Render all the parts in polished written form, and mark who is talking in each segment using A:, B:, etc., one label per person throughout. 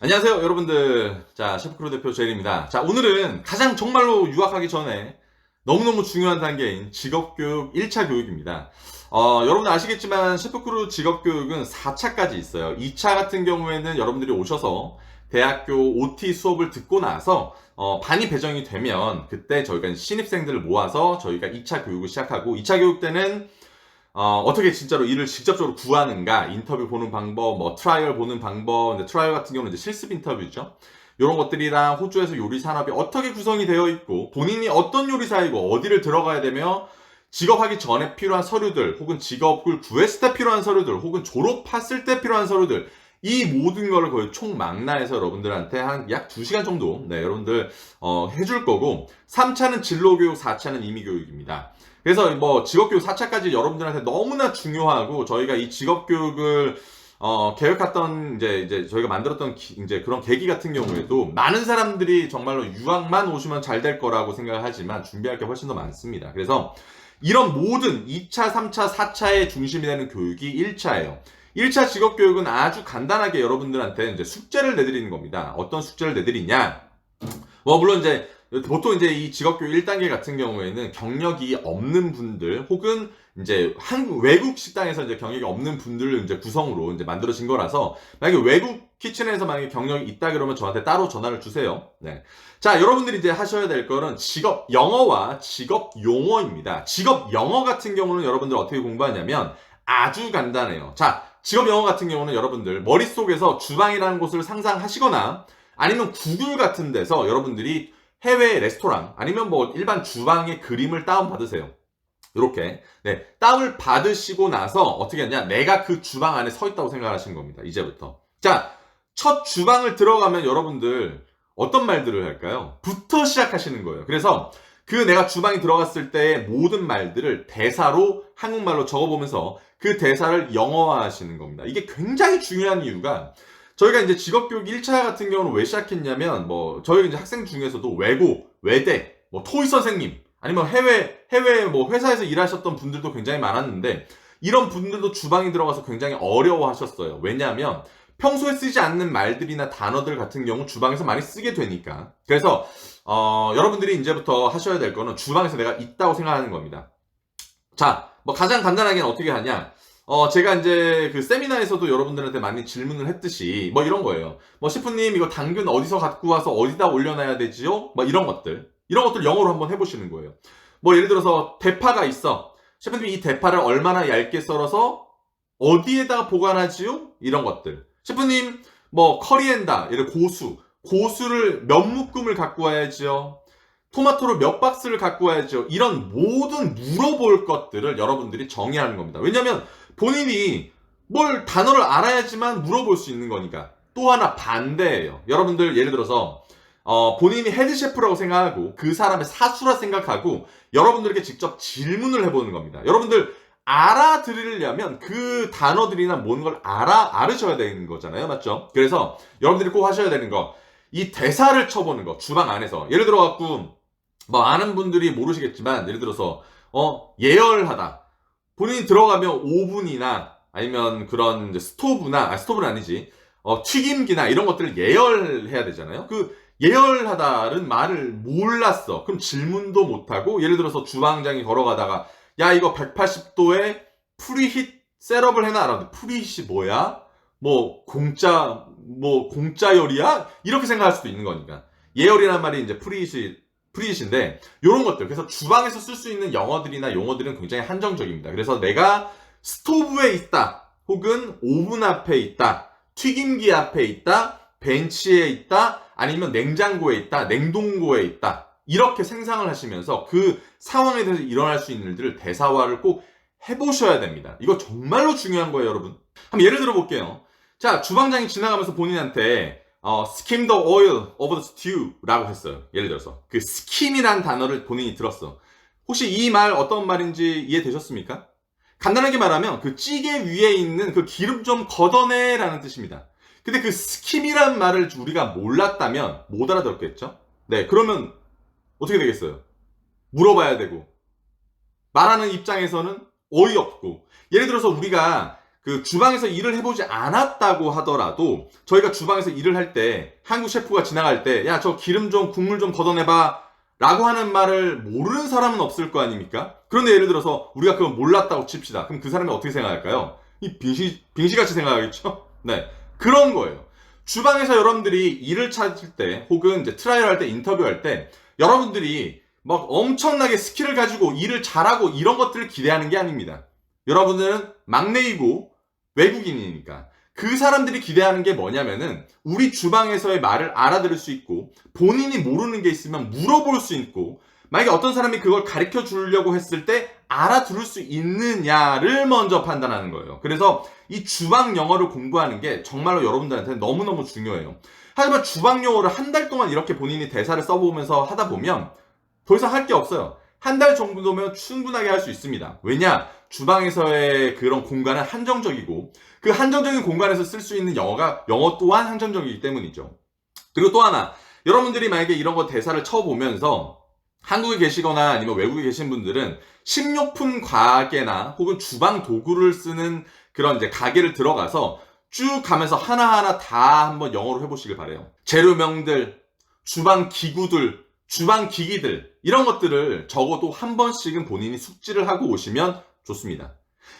A: 안녕하세요, 여러분들. 자, 셰프크루 대표 제일입니다. 자, 오늘은 가장 정말로 유학하기 전에 너무너무 중요한 단계인 직업교육 1차 교육입니다. 여러분들 아시겠지만 셰프크루 직업교육은 4차까지 있어요. 2차 같은 경우에는 여러분들이 오셔서 대학교 OT 수업을 듣고 나서 반이 배정이 되면 그때 저희가 신입생들을 모아서 저희가 2차 교육을 시작하고 2차 교육 때는 어떻게 진짜로 일을 직접적으로 구하는가, 인터뷰 보는 방법, 뭐 트라이얼 보는 방법, 근데 트라이얼 같은 경우는 이제 실습 인터뷰죠. 이런 것들이랑 호주에서 요리 산업이 어떻게 구성이 되어 있고, 본인이 어떤 요리사이고 어디를 들어가야 되며, 직업하기 전에 필요한 서류들, 혹은 직업을 구했을 때 필요한 서류들, 혹은 졸업했을 때 필요한 서류들, 이 모든 거를 거의 총망라해서 여러분들한테 한 약 2시간 정도, 여러분들, 해줄 거고, 3차는 진로교육, 4차는 임의교육입니다. 그래서 뭐 직업교육 4차까지 여러분들한테 너무나 중요하고 저희가 이 직업교육을 계획했던 이제 저희가 만들었던 이제 그런 계기 같은 경우에도 많은 사람들이 정말로 유학만 오시면 잘 될 거라고 생각을 하지만 준비할 게 훨씬 더 많습니다. 그래서 이런 모든 2차, 3차, 4차의 중심이 되는 교육이 1차예요. 1차 직업교육은 아주 간단하게 여러분들한테 이제 숙제를 내드리는 겁니다. 어떤 숙제를 내드리냐? 물론 이제 보통 이제 이 직업교육 1단계 같은 경우에는 경력이 없는 분들 혹은 이제 외국 식당에서 이제 경력이 없는 분들을 이제 구성으로 이제 만들어진 거라서 만약에 외국 키친에서 만약에 경력이 있다 그러면 저한테 따로 전화를 주세요. 네. 자, 여러분들이 이제 하셔야 될 거는 직업 영어와 직업 용어입니다. 직업 영어 같은 경우는 여러분들 어떻게 공부하냐면 아주 간단해요. 자, 직업 영어 같은 경우는 여러분들 머릿속에서 주방이라는 곳을 상상하시거나 아니면 구글 같은 데서 여러분들이 해외 레스토랑 아니면 뭐 일반 주방의 그림을 다운받으세요. 이렇게 다운을 받으시고 나서 어떻게 하냐, 내가 그 주방 안에 서 있다고 생각하시는 겁니다. 이제부터. 자, 첫 주방을 들어가면 여러분들 어떤 말들을 할까요? 부터 시작하시는 거예요. 그래서 그 내가 주방에 들어갔을 때의 모든 말들을 대사로 한국말로 적어보면서 그 대사를 영어화 하시는 겁니다. 이게 굉장히 중요한 이유가 저희가 이제 직업교육 1차 같은 경우는 왜 시작했냐면, 저희 이제 학생 중에서도 외고, 외대, 토의 선생님, 아니면 해외 회사에서 일하셨던 분들도 굉장히 많았는데, 이런 분들도 주방에 들어가서 굉장히 어려워 하셨어요. 왜냐하면, 평소에 쓰지 않는 말들이나 단어들 같은 경우 주방에서 많이 쓰게 되니까. 그래서, 여러분들이 이제부터 하셔야 될 거는 주방에서 내가 있다고 생각하는 겁니다. 자, 가장 간단하게는 어떻게 하냐? 제가 이제 그 세미나에서도 여러분들한테 많이 질문을 했듯이, 이런 거예요. 셰프님, 이거 당근 어디서 갖고 와서 어디다 올려놔야 되지요? 이런 것들. 이런 것들 영어로 한번 해보시는 거예요. 예를 들어서, 대파가 있어. 셰프님, 이 대파를 얼마나 얇게 썰어서 어디에다가 보관하지요? 이런 것들. 셰프님, 커리앤다, 예를 고수. 고수를 몇 묶음을 갖고 와야지요? 토마토를 몇 박스를 갖고 와야죠. 이런 모든 물어볼 것들을 여러분들이 정의하는 겁니다. 왜냐면 본인이 뭘 단어를 알아야지만 물어볼 수 있는 거니까. 또 하나 반대예요. 여러분들 예를 들어서 본인이 헤드 셰프라고 생각하고 그 사람의 사수라 생각하고 여러분들에게 직접 질문을 해보는 겁니다. 여러분들 알아들으려면 그 단어들이나 모든 걸 알으셔야 되는 거잖아요. 맞죠? 그래서 여러분들이 꼭 하셔야 되는 거, 이 대사를 쳐보는 거, 주방 안에서. 예를 들어갖고 아는 분들이 모르시겠지만, 예를 들어서 예열하다. 본인이 들어가면 오븐이나 아니면 그런 스토브나, 스토브는 아니지, 튀김기나 이런 것들을 예열해야 되잖아요. 그 예열하다는 말을 몰랐어. 그럼 질문도 못하고, 예를 들어서 주방장이 걸어가다가 야, 이거 180도에 프리힛 셋업을 해놔. 프리힛이 뭐야? 공짜 열이야? 이렇게 생각할 수도 있는 거니까. 예열이란 말이 이제 프리힛인데, 요런 것들. 그래서 주방에서 쓸 수 있는 영어들이나 용어들은 굉장히 한정적입니다. 그래서 내가 스토브에 있다, 혹은 오븐 앞에 있다, 튀김기 앞에 있다, 벤치에 있다, 아니면 냉장고에 있다, 냉동고에 있다. 이렇게 생상을 하시면서 그 상황에 대해서 일어날 수 있는 일들을 대사화를 꼭 해보셔야 됩니다. 이거 정말로 중요한 거예요, 여러분. 한번 예를 들어 볼게요. 자, 주방장이 지나가면서 본인한테 skim the oil over the stew 라고 했어요. 예를 들어서 그 skim이란 단어를 본인이 들었어. 혹시 이 말 어떤 말인지 이해되셨습니까? 간단하게 말하면 그 찌개 위에 있는 그 기름 좀 걷어내 라는 뜻입니다. 근데 그 skim이란 말을 우리가 몰랐다면 못 알아들었겠죠? 네, 그러면 어떻게 되겠어요? 물어봐야 되고, 말하는 입장에서는 어이없고. 예를 들어서 우리가 그 주방에서 일을 해보지 않았다고 하더라도 저희가 주방에서 일을 할 때 한국 셰프가 지나갈 때 야, 저 기름 좀 국물 좀 걷어내봐 라고 하는 말을 모르는 사람은 없을 거 아닙니까? 그런데 예를 들어서 우리가 그걸 몰랐다고 칩시다. 그럼 그 사람이 어떻게 생각할까요? 이 빙시같이 생각하겠죠? 네, 그런 거예요. 주방에서 여러분들이 일을 찾을 때 혹은 이제 트라이얼 할 때 인터뷰할 때 여러분들이 막 엄청나게 스킬을 가지고 일을 잘하고 이런 것들을 기대하는 게 아닙니다. 여러분들은 막내이고 외국인이니까 그 사람들이 기대하는 게 뭐냐면은 우리 주방에서의 말을 알아들을 수 있고 본인이 모르는 게 있으면 물어볼 수 있고 만약에 어떤 사람이 그걸 가르쳐 주려고 했을 때 알아들을 수 있느냐를 먼저 판단하는 거예요. 그래서 이 주방 영어를 공부하는 게 정말로 여러분들한테 너무너무 중요해요. 하지만 주방 영어를 한 달 동안 이렇게 본인이 대사를 써보면서 하다 보면 더 이상 할 게 없어요. 한 달 정도면 충분하게 할 수 있습니다. 왜냐? 주방에서의 그런 공간은 한정적이고 그 한정적인 공간에서 쓸 수 있는 영어 또한 한정적이기 때문이죠. 그리고 또 하나, 여러분들이 만약에 이런 거 대사를 쳐보면서 한국에 계시거나 아니면 외국에 계신 분들은 식료품 가게나 혹은 주방 도구를 쓰는 그런 이제 가게를 들어가서 쭉 가면서 하나하나 다 한번 영어로 해보시길 바래요. 재료명들, 주방 기구들, 주방 기기들 이런 것들을 적어도 한 번씩은 본인이 숙지를 하고 오시면 좋습니다.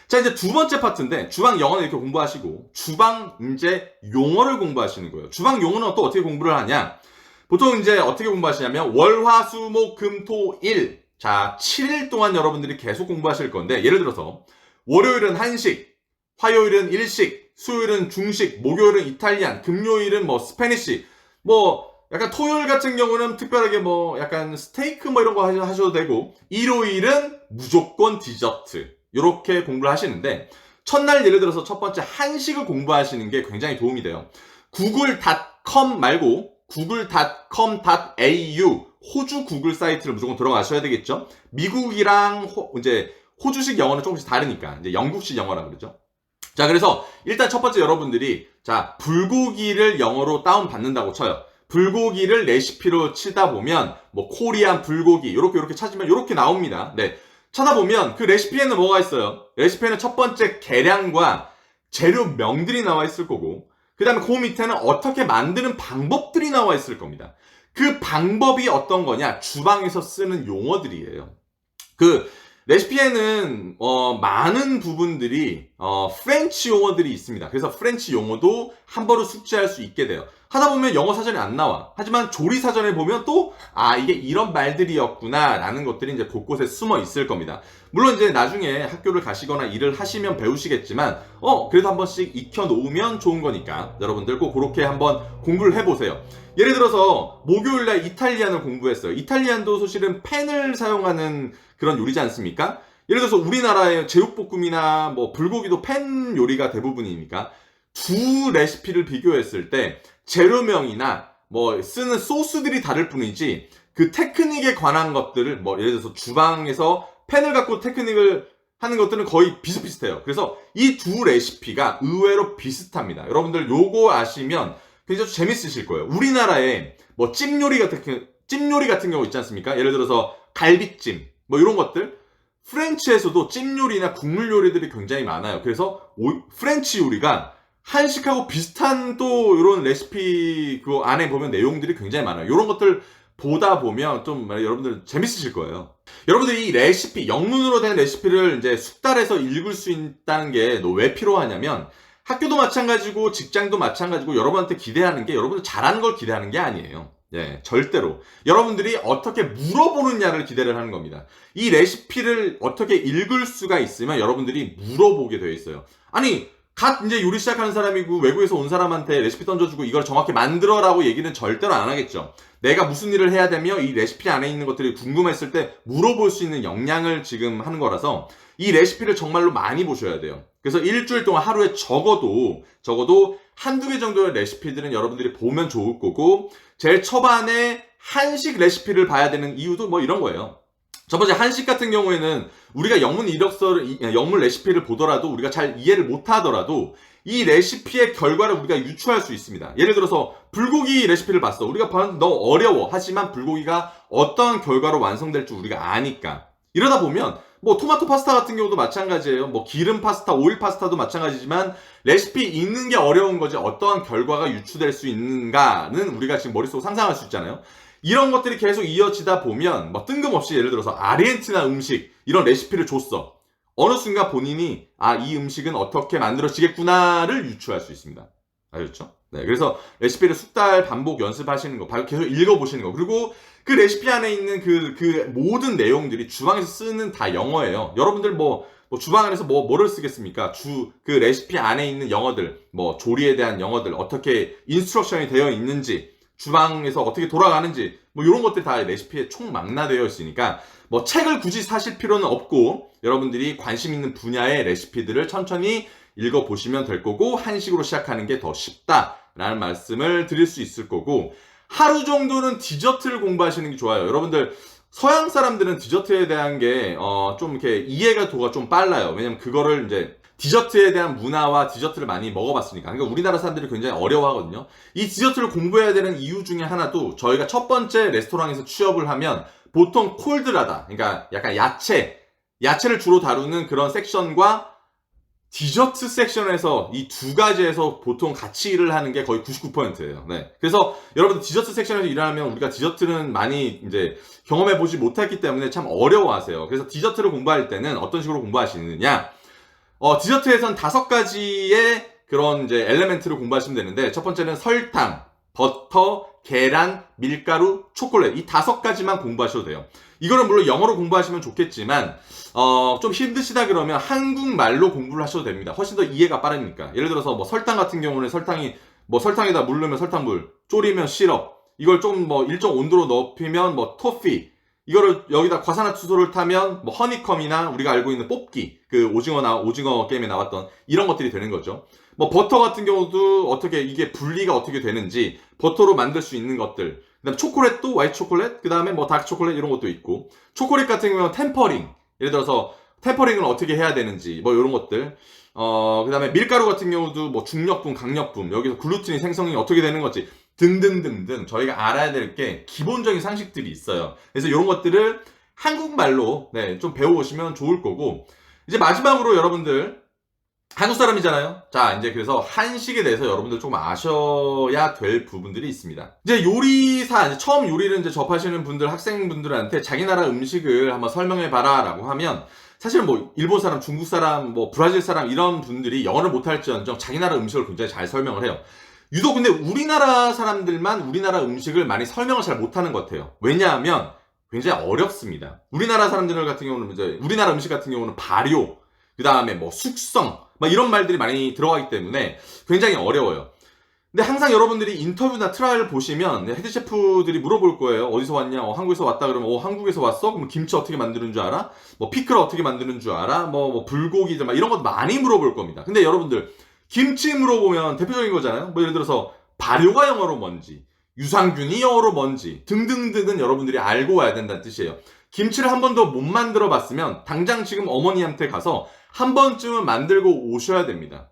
A: 자, 이제 두 번째 파트인데 주방 영어는 이렇게 공부하시고 주방 이제 용어를 공부하시는 거예요. 주방 용어는 또 어떻게 공부를 하냐? 보통 이제 어떻게 공부하시냐면 월, 화, 수, 목, 금, 토, 일. 자, 7일 동안 여러분들이 계속 공부하실 건데 예를 들어서 월요일은 한식, 화요일은 일식, 수요일은 중식, 목요일은 이탈리안, 금요일은 뭐 스페니시, 뭐 약간 토요일 같은 경우는 특별하게 뭐 약간 스테이크 뭐 이런 거 하셔도 되고 일요일은 무조건 디저트 이렇게 공부를 하시는데 첫날 예를 들어서 첫 번째 한식을 공부하시는 게 굉장히 도움이 돼요. google.com 말고 google.com.au 호주 구글 사이트를 무조건 들어가셔야 되겠죠. 미국이랑 이제 호주식 영어는 조금씩 다르니까 이제 영국식 영어라 그러죠. 자, 그래서 일단 첫 번째 여러분들이 자 불고기를 영어로 다운 받는다고 쳐요. 불고기를 레시피로 치다 보면 뭐 코리안 불고기 이렇게 찾으면 이렇게 나옵니다. 네, 찾아보면 그 레시피에는 뭐가 있어요? 레시피에는 첫 번째 계량과 재료명들이 나와 있을 거고 그 다음에 그 밑에는 어떻게 만드는 방법들이 나와 있을 겁니다. 그 방법이 어떤 거냐? 주방에서 쓰는 용어들이에요. 그 레시피에는 많은 부분들이 프렌치 용어들이 있습니다. 그래서 프렌치 용어도 한 번으로 숙지할 수 있게 돼요. 하다 보면 영어 사전이 안 나와. 하지만 조리 사전에 보면 또 이게 이런 말들이었구나 라는 것들이 이제 곳곳에 숨어 있을 겁니다. 물론 이제 나중에 학교를 가시거나 일을 하시면 배우시겠지만 그래도 한 번씩 익혀 놓으면 좋은 거니까 여러분들 꼭 그렇게 한번 공부를 해보세요. 예를 들어서 목요일날 이탈리안을 공부했어요. 이탈리안도 사실은 팬을 사용하는 그런 요리지 않습니까? 예를 들어서 우리나라의 제육볶음이나 뭐 불고기도 팬 요리가 대부분이니까 두 레시피를 비교했을 때 재료명이나 뭐 쓰는 소스들이 다를 뿐이지 그 테크닉에 관한 것들을 뭐 예를 들어서 주방에서 팬을 갖고 테크닉을 하는 것들은 거의 비슷비슷해요. 그래서 이 두 레시피가 의외로 비슷합니다. 여러분들 요거 아시면 굉장히 재밌으실 거예요. 우리나라에 뭐 찜요리 같은 경우 있지 않습니까? 예를 들어서 갈비찜 뭐 이런 것들 프렌치에서도 찜 요리나 국물 요리들이 굉장히 많아요. 그래서 프렌치 요리가 한식하고 비슷한 또 이런 레시피 그 안에 보면 내용들이 굉장히 많아요. 이런 것들 보다 보면 좀 여러분들 재밌으실 거예요. 여러분들이 이 레시피, 영문으로 된 레시피를 이제 숙달해서 읽을 수 있다는 게 왜 필요하냐면 학교도 마찬가지고 직장도 마찬가지고 여러분한테 기대하는 게 여러분들 잘하는 걸 기대하는 게 아니에요. 예, 절대로. 여러분들이 어떻게 물어보느냐를 기대를 하는 겁니다. 이 레시피를 어떻게 읽을 수가 있으면 여러분들이 물어보게 되어 있어요. 아니, 이제 요리 시작하는 사람이고 외국에서 온 사람한테 레시피 던져주고 이걸 정확히 만들어라고 얘기는 절대로 안 하겠죠. 내가 무슨 일을 해야 되며 이 레시피 안에 있는 것들이 궁금했을 때 물어볼 수 있는 역량을 지금 하는 거라서 이 레시피를 정말로 많이 보셔야 돼요. 그래서 일주일 동안 하루에 적어도 한두 개 정도의 레시피들은 여러분들이 보면 좋을 거고 제일 초반에 한식 레시피를 봐야 되는 이유도 뭐 이런 거예요. 첫 번째 한식 같은 경우에는 우리가 영문 이력서를 영문 레시피를 보더라도 우리가 잘 이해를 못 하더라도 이 레시피의 결과를 우리가 유추할 수 있습니다. 예를 들어서 불고기 레시피를 봤어. 우리가 봤는데 너무 어려워. 하지만 불고기가 어떤 결과로 완성될지 우리가 아니까. 이러다 보면 뭐 토마토 파스타 같은 경우도 마찬가지예요. 뭐 기름 파스타, 오일 파스타도 마찬가지지만 레시피 읽는 게 어려운 거지 어떠한 결과가 유추될 수 있는가는 우리가 지금 머릿속으로 상상할 수 있잖아요. 이런 것들이 계속 이어지다 보면 뭐 뜬금없이 예를 들어서 아르헨티나 음식 이런 레시피를 줬어. 어느 순간 본인이 이 음식은 어떻게 만들어지겠구나를 유추할 수 있습니다. 알겠죠? 네, 그래서 레시피를 숙달 반복 연습하시는 거, 계속 읽어보시는 거, 그리고 그 레시피 안에 있는 그 모든 내용들이 주방에서 쓰는 다 영어예요. 여러분들 뭐 주방 안에서 뭐를 쓰겠습니까? 그 레시피 안에 있는 영어들, 뭐 조리에 대한 영어들, 어떻게 인스트럭션이 되어 있는지, 주방에서 어떻게 돌아가는지, 뭐 이런 것들이 다 레시피에 총망라되어 있으니까 뭐 책을 굳이 사실 필요는 없고 여러분들이 관심 있는 분야의 레시피들을 천천히 읽어보시면 될 거고 한식으로 시작하는 게 더 쉽다라는 말씀을 드릴 수 있을 거고 하루 정도는 디저트를 공부하시는 게 좋아요. 여러분들 서양 사람들은 디저트에 대한 게 좀 이렇게 이해가 도가 좀 빨라요. 왜냐면 그거를 이제 디저트에 대한 문화와 디저트를 많이 먹어봤으니까. 그러니까 우리나라 사람들이 굉장히 어려워하거든요. 이 디저트를 공부해야 되는 이유 중에 하나도 저희가 첫 번째 레스토랑에서 취업을 하면 보통 콜드라다. 그러니까 약간 야채를 주로 다루는 그런 섹션과 디저트 섹션에서 이 두 가지에서 보통 같이 일을 하는 게 거의 99%예요. 네. 그래서 여러분들 디저트 섹션에서 일하면 우리가 디저트는 많이 이제 경험해보지 못했기 때문에 참 어려워하세요. 그래서 디저트를 공부할 때는 어떤 식으로 공부하시느냐? 디저트에선 5가지의 그런 이제 엘레멘트를 공부하시면 되는데, 첫 번째는 설탕, 버터, 계란, 밀가루, 초콜릿. 이 5가지만 공부하셔도 돼요. 이거는 물론 영어로 공부하시면 좋겠지만, 좀 힘드시다 그러면 한국말로 공부를 하셔도 됩니다. 훨씬 더 이해가 빠르니까. 예를 들어서 뭐 설탕 같은 경우는 설탕에다 물 넣으면 설탕물, 졸이면 시럽, 이걸 좀 뭐 일정 온도로 높이면 뭐 토피, 이거를 여기다 과산화수소를 타면 뭐 허니컴이나 우리가 알고 있는 뽑기, 그 오징어 게임에 나왔던 이런 것들이 되는 거죠. 뭐 버터 같은 경우도 어떻게 이게 분리가 어떻게 되는지 버터로 만들 수 있는 것들. 그다음 초콜릿도 화이트 초콜릿, 그다음에 뭐 다크 초콜릿 이런 것도 있고. 초콜릿 같은 경우는 템퍼링. 예를 들어서 템퍼링을 어떻게 해야 되는지 뭐 이런 것들. 그다음에 밀가루 같은 경우도 뭐 중력분, 강력분, 여기서 글루틴이 생성이 어떻게 되는 건지 등등등등 저희가 알아야 될 게 기본적인 상식들이 있어요. 그래서 이런 것들을 한국말로 좀 배워오시면 좋을 거고, 이제 마지막으로 여러분들 한국 사람이잖아요. 자, 이제 그래서 한식에 대해서 여러분들 조금 아셔야 될 부분들이 있습니다. 이제 요리사, 처음 요리를 이제 접하시는 분들, 학생분들한테 자기 나라 음식을 한번 설명해봐라 라고 하면, 사실 뭐 일본 사람, 중국 사람, 뭐 브라질 사람 이런 분들이 영어를 못할지언정 자기 나라 음식을 굉장히 잘 설명을 해요. 유독 근데 우리나라 사람들만 우리나라 음식을 많이 설명을 잘 못하는 것 같아요. 왜냐하면 굉장히 어렵습니다. 우리나라 사람들 같은 경우는 이제 우리나라 음식 같은 경우는 발효, 그 다음에 뭐 숙성, 막 이런 말들이 많이 들어가기 때문에 굉장히 어려워요. 근데 항상 여러분들이 인터뷰나 트라이를 보시면 헤드셰프들이 물어볼 거예요. 어디서 왔냐? 한국에서 왔다 그러면 한국에서 왔어? 그럼 김치 어떻게 만드는 줄 알아? 뭐 피클 어떻게 만드는 줄 알아? 뭐 불고기들 막 이런 것도 많이 물어볼 겁니다. 근데 여러분들 김치 물어보면 대표적인 거잖아요. 뭐 예를 들어서 발효가 영어로 뭔지, 유산균이 영어로 뭔지 등등등은 여러분들이 알고 와야 된다는 뜻이에요. 김치를 한 번도 못 만들어 봤으면 당장 지금 어머니한테 가서 한 번쯤은 만들고 오셔야 됩니다.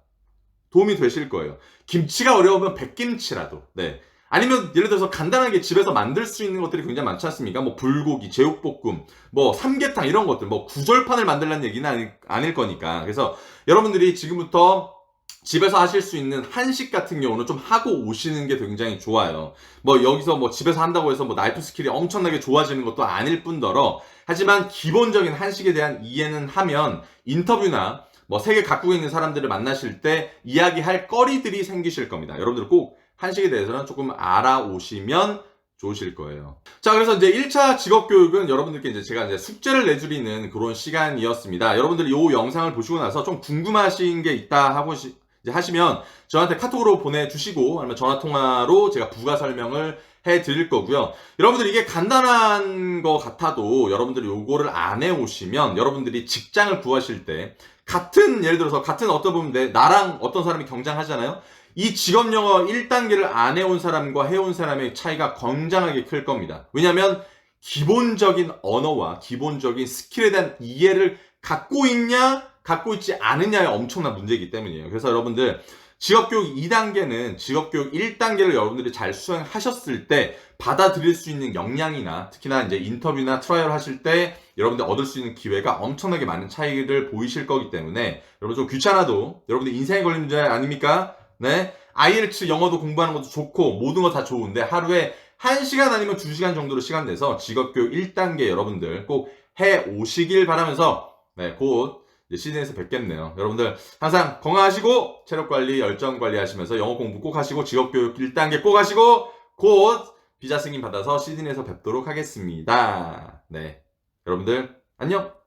A: 도움이 되실 거예요. 김치가 어려우면 백김치라도. 네. 아니면 예를 들어서 간단하게 집에서 만들 수 있는 것들이 굉장히 많지 않습니까? 뭐 불고기, 제육볶음, 뭐 삼계탕 이런 것들, 뭐 구절판을 만들라는 얘기는 아닐 거니까. 그래서 여러분들이 지금부터 집에서 하실 수 있는 한식 같은 경우는 좀 하고 오시는 게 굉장히 좋아요. 뭐 여기서 뭐 집에서 한다고 해서 뭐 나이프 스킬이 엄청나게 좋아지는 것도 아닐 뿐더러, 하지만 기본적인 한식에 대한 이해는 하면 인터뷰나 뭐 세계 각국에 있는 사람들을 만나실 때 이야기할 거리들이 생기실 겁니다. 여러분들 꼭 한식에 대해서는 조금 알아오시면 좋으실 거예요. 자, 그래서 이제 1차 직업교육은 여러분들께 이제 제가 이제 숙제를 내드리는 그런 시간이었습니다. 여러분들이 이 영상을 보시고 나서 좀 궁금하신 게 있다 하고 이제 하시면 저한테 카톡으로 보내주시고 아니면 전화통화로 제가 부가 설명을 해드릴 거고요. 여러분들 이게 간단한 거 같아도 여러분들이 요거를 안 해오시면 여러분들이 직장을 구하실 때 예를 들어서 같은 어떤 부분인데 나랑 어떤 사람이 경쟁하잖아요. 이 직업 영어 1단계를 안 해온 사람과 해온 사람의 차이가 굉장하게 클 겁니다. 왜냐하면 기본적인 언어와 기본적인 스킬에 대한 이해를 갖고 있냐 갖고 있지 않느냐의 엄청난 문제이기 때문이에요. 그래서 여러분들 직업교육 2단계는 직업교육 1단계를 여러분들이 잘 수행하셨을 때 받아들일 수 있는 역량이나 특히나 이제 인터뷰나 트라이얼 하실 때 여러분들 얻을 수 있는 기회가 엄청나게 많은 차이를 보이실 거기 때문에 여러분 좀 귀찮아도 여러분들 인생에 걸린 문제 아닙니까? 네. IELTS 영어도 공부하는 것도 좋고 모든 거 다 좋은데 하루에 1시간 아니면 2시간 정도로 시간 내서 직업교육 1단계 여러분들 꼭 해 오시길 바라면서 네, 곧 시즌에서 뵙겠네요. 여러분들 항상 건강하시고 체력관리, 열정관리 하시면서 영어 공부 꼭 하시고 직업교육 1단계 꼭 하시고 곧 비자 승인 받아서 시즌에서 뵙도록 하겠습니다. 네, 여러분들 안녕!